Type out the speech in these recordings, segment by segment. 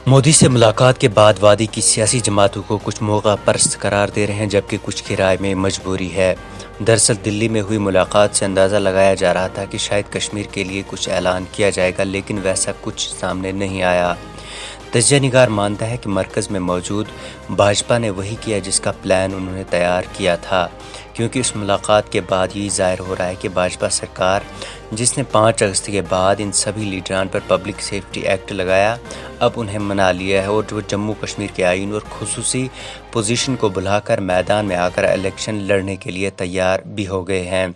مودی سے ملاقات کے بعد وادی کی سیاسی جماعتوں کو کچھ موقع پرست قرار دے رہے ہیں، جبکہ کچھ کی رائے میں مجبوری ہے۔ دراصل دلی میں ہوئی ملاقات سے اندازہ لگایا جا رہا تھا کہ شاید کشمیر کے لیے کچھ اعلان کیا جائے گا، لیکن ویسا کچھ سامنے نہیں آیا۔ تجزیہ نگار مانتا ہے کہ مرکز میں موجود بھاجپا نے وہی کیا جس کا پلان انہوں نے تیار کیا تھا، کیونکہ اس ملاقات کے بعد یہ ظاہر ہو رہا ہے کہ بھاجپا سرکار، جس نے 5 اگست کے بعد ان سبھی لیڈران پر پبلک سیفٹی ایکٹ لگایا، اب انہیں منا لیا ہے اور وہ جموں کشمیر کے آئین اور خصوصی پوزیشن کو بلا کر میدان میں آ کر الیکشن لڑنے کے لیے تیار بھی ہو گئے ہیں۔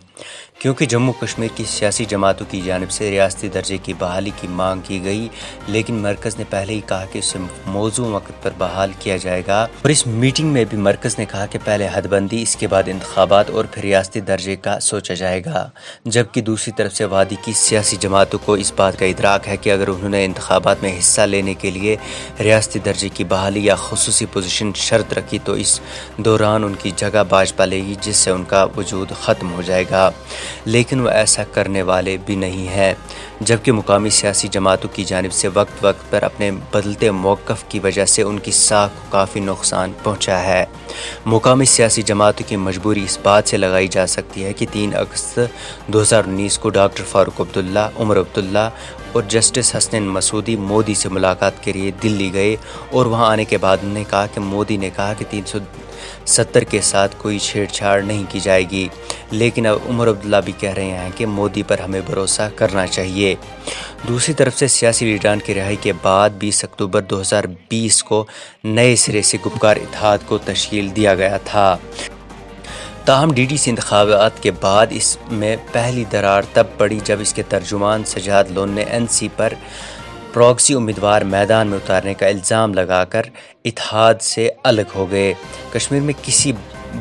کیونکہ جموں کشمیر کی سیاسی جماعتوں کی جانب سے ریاستی درجے کی بحالی کی مانگ کی گئی، لیکن مرکز نے پہلے ہی کہا کہ اسے موزوں وقت پر بحال کیا جائے گا، اور اس میٹنگ میں بھی مرکز نے کہا کہ پہلے حد بندی، اس کے بعد انتخابات اور پھر ریاستی درجے کا سوچا جائے گا۔ جبکہ دوسری طرف سے وادی کی سیاسی جماعتوں کو اس بات کا ادراک ہے کہ اگر انہوں نے انتخابات میں حصہ لینے کے لیے ریاستی درجے کی بحالی یا خصوصی پوزیشن شرط رکھی تو اس دوران ان کی جگہ بھاجپا لے گی، جس سے ان کا وجود ختم ہو جائے گا، لیکن وہ ایسا کرنے والے بھی نہیں ہیں۔ جبکہ مقامی سیاسی جماعتوں کی جانب سے وقت وقت پر اپنے بدلتے موقف کی وجہ سے ان کی ساکھ کو کافی نقصان پہنچا ہے۔ مقامی سیاسی جماعتوں کی مجبوری اس بات سے لگائی جا سکتی ہے کہ 3 اگست 2019 کو ڈاکٹر فاروق عبداللہ، عمر عبداللہ اور جسٹس حسنین مسعودی مودی سے ملاقات کے لیے دلی گئے، اور وہاں آنے کے بعد انہوں نے کہا کہ مودی نے کہا کہ 370 کے ساتھ کوئی چھیڑ چھاڑ نہیں کی جائے گی، لیکن اب عمر عبداللہ بھی کہہ رہے ہیں کہ مودی پر ہمیں بھروسہ کرنا چاہیے۔ دوسری طرف سے سیاسی لیڈران کی رہائی کے بعد 20 اکتوبر 2020 کو نئے سرے سے گپکار اتحاد کو تشکیل دیا گیا تھا۔ تاہم ڈی ڈی سی انتخابات کے بعد اس میں پہلی درار تب پڑی جب اس کے ترجمان سجاد لون نے این سی پر پراکسی امیدوار میدان میں اتارنے کا الزام لگا کر اتحاد سے الگ ہو گئے۔ کشمیر میں کسی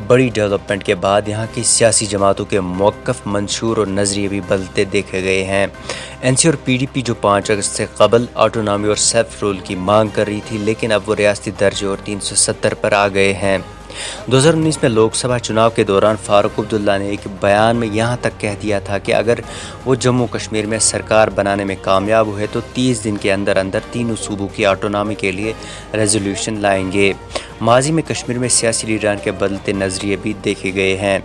بڑی ڈیولپمنٹ کے بعد یہاں کی سیاسی جماعتوں کے موقف، منشور اور نظریے بھی بدلتے دیکھے گئے ہیں۔ این سی اور پی ڈی پی جو 5 اگست سے قبل آٹونامی اور سیلف رول کی مانگ کر رہی تھی، لیکن اب وہ ریاستی درجے اور 370 پر آ گئے ہیں۔ 2019 میں لوک سبھا چناؤ کے دوران فاروق عبداللہ نے ایک بیان میں یہاں تک کہہ دیا تھا کہ اگر وہ جموں کشمیر میں سرکار بنانے میں کامیاب ہوئے تو 30 دن کے اندر اندر تینوں صوبوں کی آٹونامی کے لیے ریزولوشن لائیں گے۔ ماضی میں کشمیر میں سیاسی لیڈران کے بدلتے نظریے بھی دیکھے گئے ہیں۔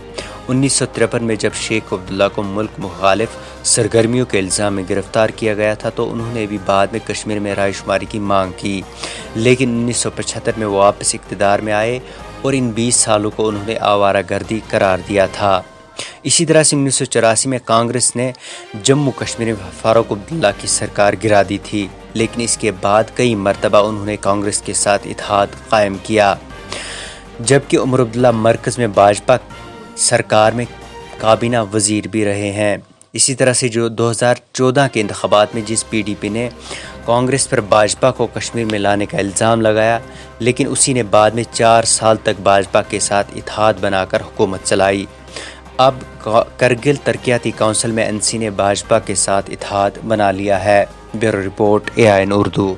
1953 میں جب شیخ عبداللہ کو ملک مخالف سرگرمیوں کے الزام میں گرفتار کیا گیا تھا تو انہوں نے بھی بعد میں کشمیر میں رائے شماری کی مانگ کی، لیکن 1975 میں وہ واپس اقتدار میں آئے اور ان 20 سالوں کو انہوں نے آوارہ گردی قرار دیا تھا۔ اسی طرح سے 1984 میں کانگریس نے جموں کشمیر میں فاروق عبداللہ کی سرکار گرا دی تھی، لیکن اس کے بعد کئی مرتبہ انہوں نے کانگریس کے ساتھ اتحاد قائم کیا۔ جبکہ عمر عبداللہ مرکز میں بھاجپا سرکار میں کابینہ وزیر بھی رہے ہیں۔ اسی طرح سے جو 2014 کے انتخابات میں جس پی ڈی پی نے کانگریس پر بھاجپا کو کشمیر میں لانے کا الزام لگایا، لیکن اسی نے بعد میں 4 سال تک بھاجپا کے ساتھ اتحاد بنا کر حکومت چلائی۔ اب کرگل ترقیاتی کونسل میں این سی نے بھاجپا کے ساتھ اتحاد بنا لیا ہے۔ Bureau report AIN Urdu.